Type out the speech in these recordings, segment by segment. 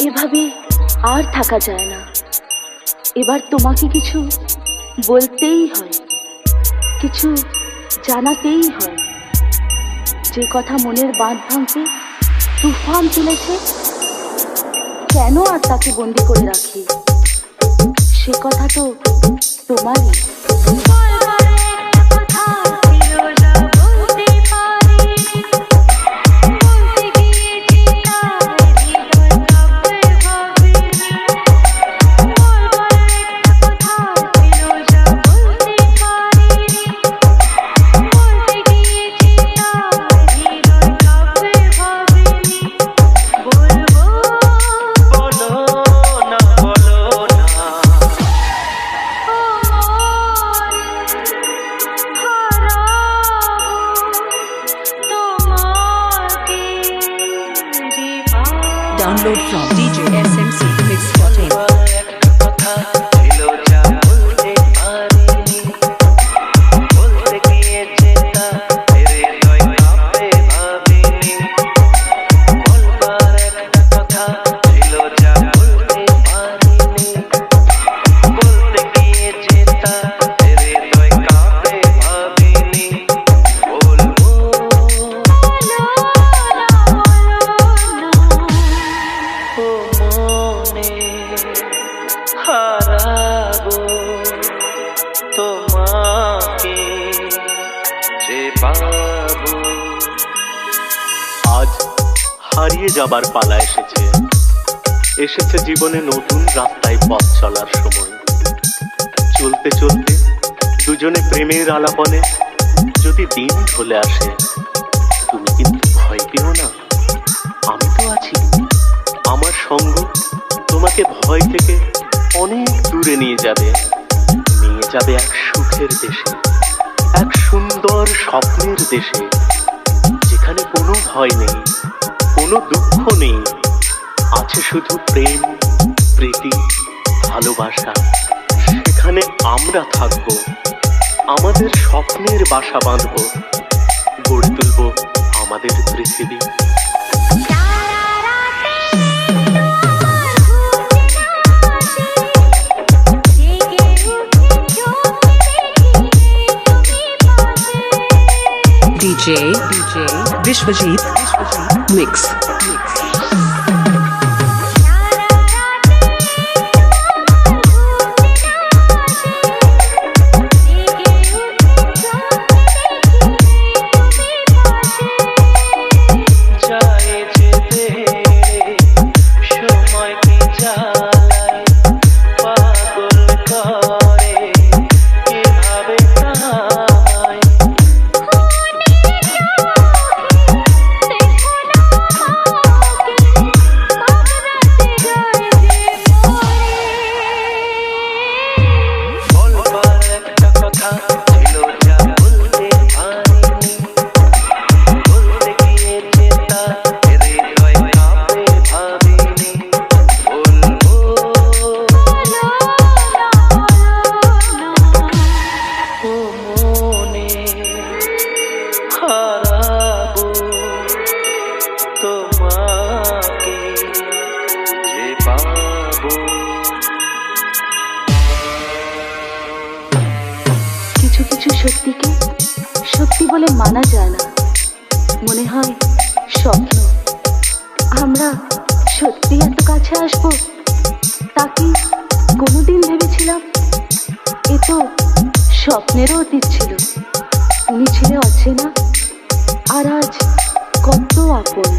এভাবে আর থাকা যায় না। এবার তোমাকে কিছু বলতেই হয়, কিছু জানাতেই হয়। যে কথা মনের বাঁধ ভাঙতে তুফান তুলেছে, কেন আর তাকে বন্দি করে রাখি? সে কথা তো তোমারই। Download from DJ SMC Mix.in. আজ হারিয়ে যাবার পালা এসেছে, এসেছে জীবনে নতুন রাস্তায় পথ চলার সময়। চলতে চলতে দুজনে প্রেমের আলাপনে যদি দিন ঢলে আসে, তুমি কিন্তু ভয় পেও না, আমি তো আছি। আমার সঙ্গ তোমাকে ভয় থেকে অনেক দূরে নিয়ে যাবে এক সুখের দেশে, এক সুন্দর স্বপ্নের দেশে, যেখানে কোনো ভয় নেই, কোনো দুঃখ নেই, আছে শুধু প্রেম, প্রীতি, ভালোবাসা। সেখানে আমরা থাকব, আমাদের স্বপ্নের বাসা বাঁধব, গড়ে তুলব আমাদের পৃথিবী। DJ Vishwajit Mix. কিছু কিছু সত্যিকে সত্যি বলে মানা যায় না, মনে হয় স্বপ্ন। আমরা সত্যি এত কাছে আসবো তা কি কোনোদিন ভেবেছিলাম? এ তো স্বপ্নেরও অতীত ছিল। উনি ছিলে অচেনা, আর আজ কত আপন।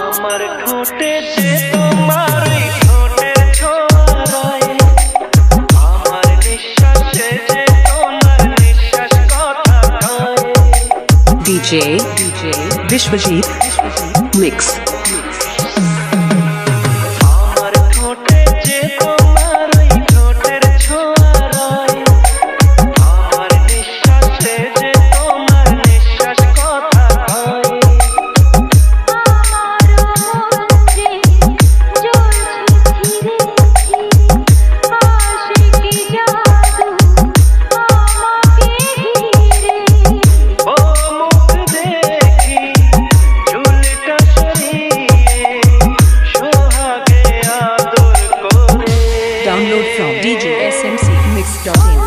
আমার ঠোঁটে যে তোমার ঠোঁটের ছোঁয়ায়, আমার নিঃশ্বাসে যে তোমার নিঃশ্বাস কথা কয়। DJ Vishwajit Mix. আমার ঠোঁটে যে তোমার ঠোঁটের ছোঁয়ায়, আমার নিঃশ্বাসে যে তোমার নিঃশ্বাস কথা কয়। ও মুখ দেখি Download from DJSMCMix.in.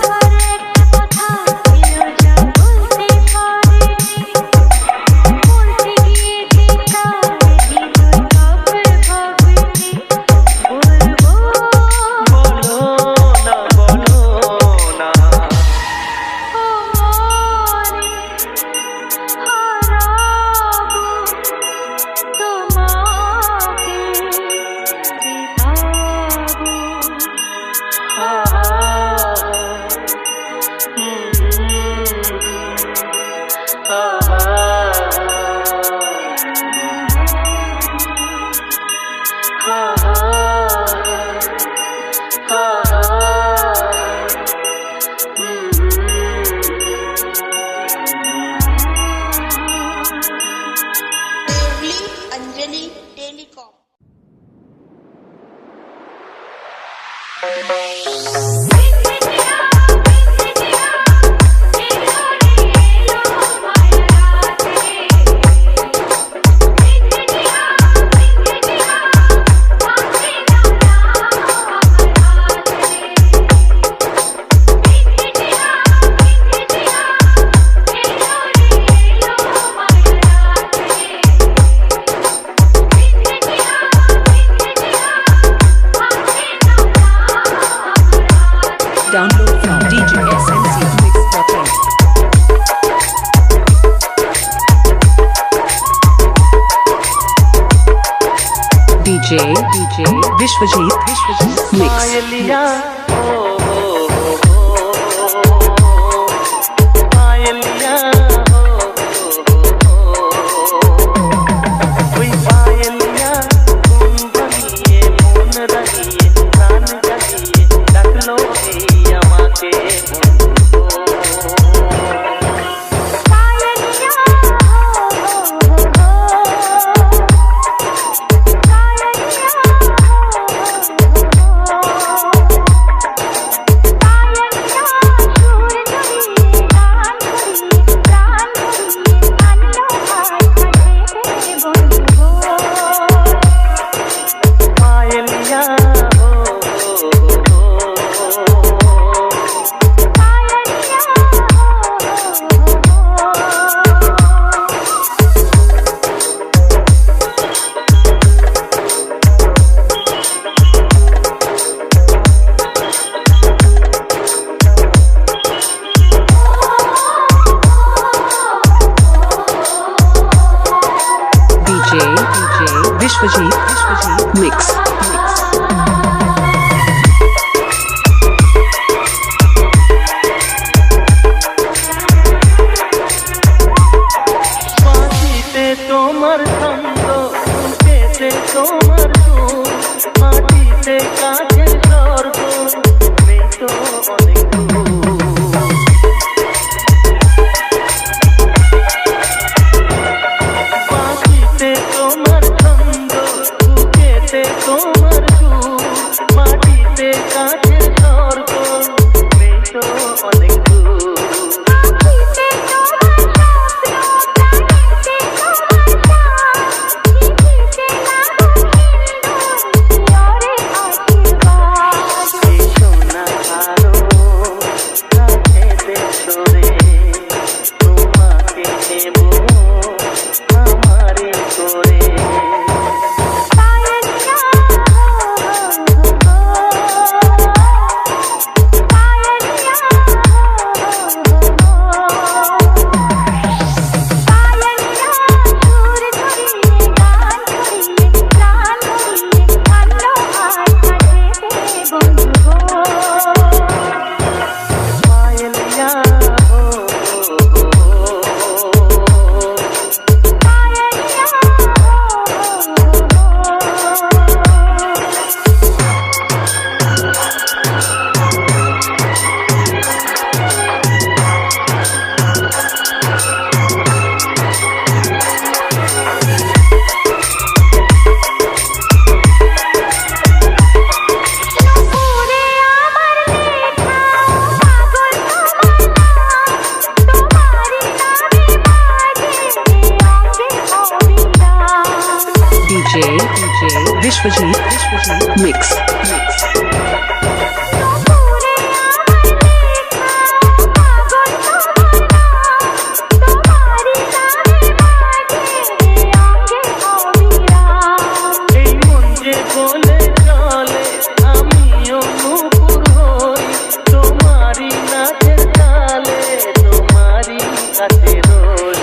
Anjali telecom. Download from DJSMCMix.in. DJ Vishwajit Mix. पायलिया पायलिया कोई पायलिया तुम बनिए मोन रहिए प्राण जलिए रख लो अम्मा के Vishwajit Mix. মাটিতে তোমার ছন্দ বুকেতে তোমার সুর মাটিতে কাজের স্বর্গ নেই তো অনেক মাটিতে তোমার ছন্দ বুকেতে তোমার সুর মাটিতে কাজের স্বর্গ নেই তো অনেক DJ Vishwajit Mix. কাছে রোজ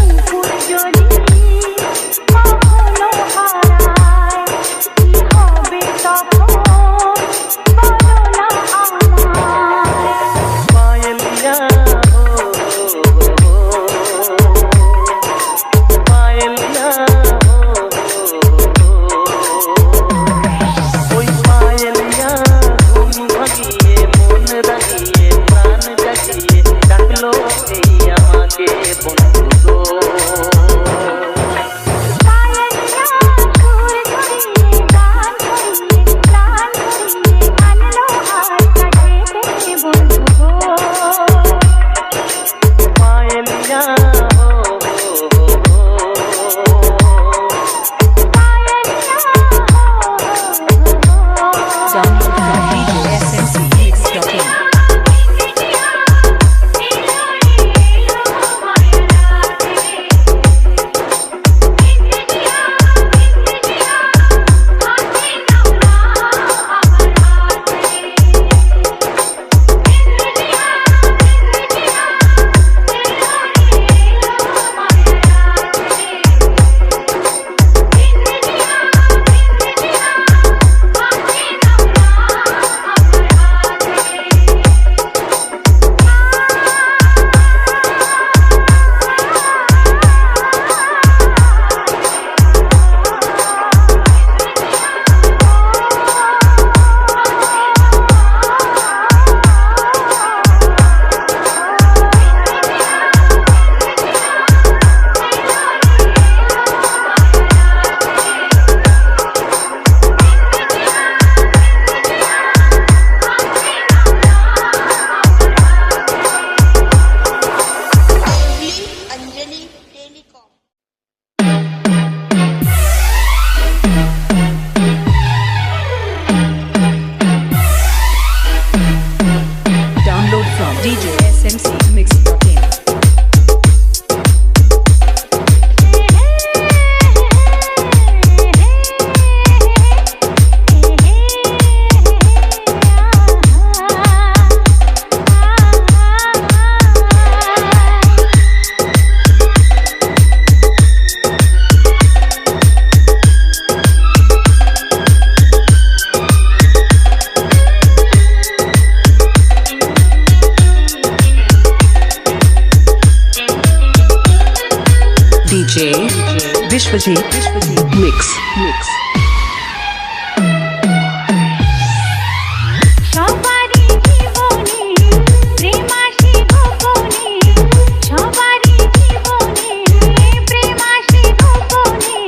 নুপুর যদি কখনো হারায় কি হবে তখন বলো না আমায় পায়েলিয়া পায়েলিয়া ওই পায়েলিয়া ঘুম ভাগিয়ে মন রাগিয়ে প্রাণ জাগিয়ে ডাকলো এই আমাকে বন্ধু গো পায়েলিয়া সুর ধরিয়ে গান ধরিয়ে প্রাণ ধরিয়ে আনলো হাত কাছে বন্ধু গো পায়েলিয়া Download from DJSMCMix.in. Anjali telecom Download from DJSMCMix.in. DJ Vishwajit Mix. সবারই জীবনে প্রেম আসে গোপনে সবারই জীবনে প্রেম আসে গোপনে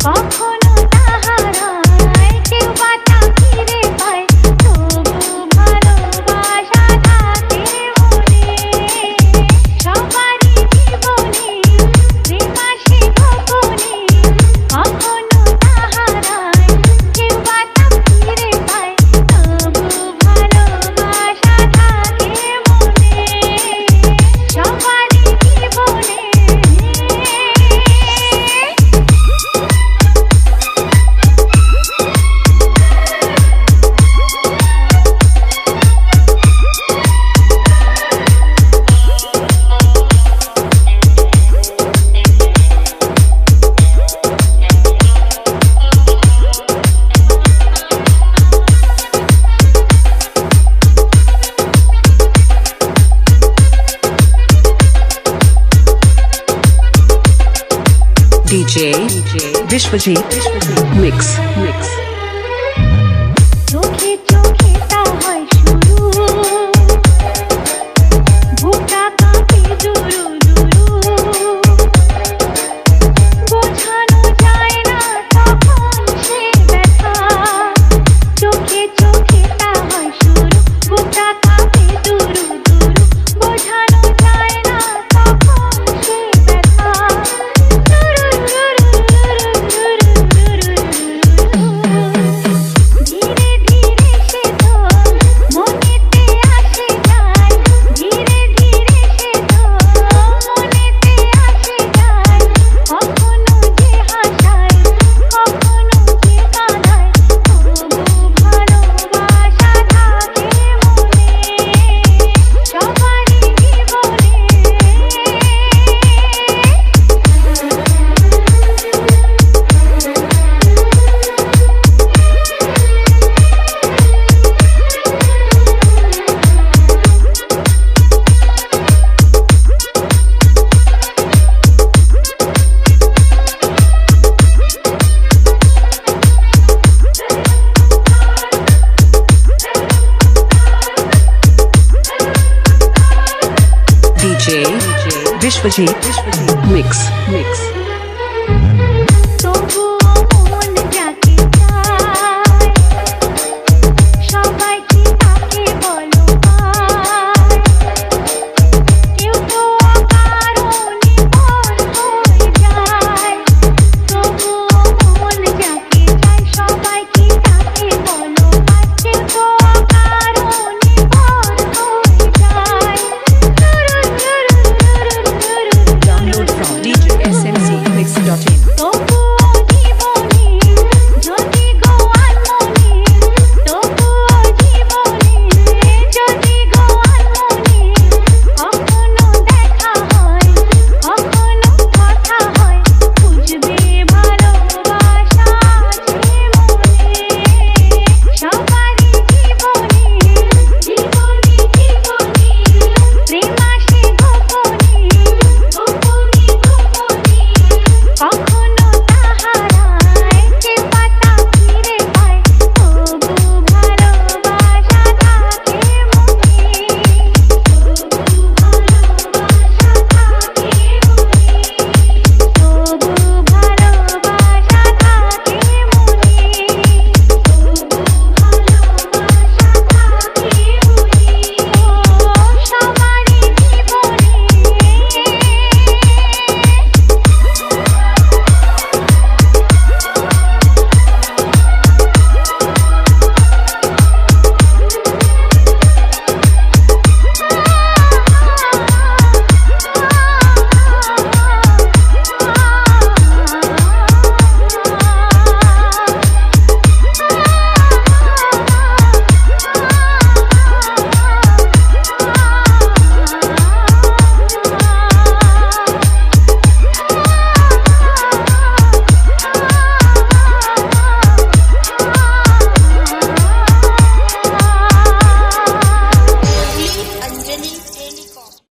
কখনো তাহারায় কেউ বা তা ফিরে পায় তবু ভালোবাসা থাকে মনে সবারই জীবনে প্রেম আসে গোপনে কখনো তাহারায় কেউ বা তা ফিরে পায় তবু ভালোবাসা থাকে মনে সবারই জীবনে DJ Vishwajit Mix. চোখে চোখে তা হয় শুরু বুকটা কাঁপে দুরু দুরু বোঝানো যায় না তখন সে ব্যথা চোখে চোখে তা হয় শুরু বুকটা কাঁপে দুরু দুরু বোঝানো যায় না তখন সে ব্যথা Vishwajit Mix.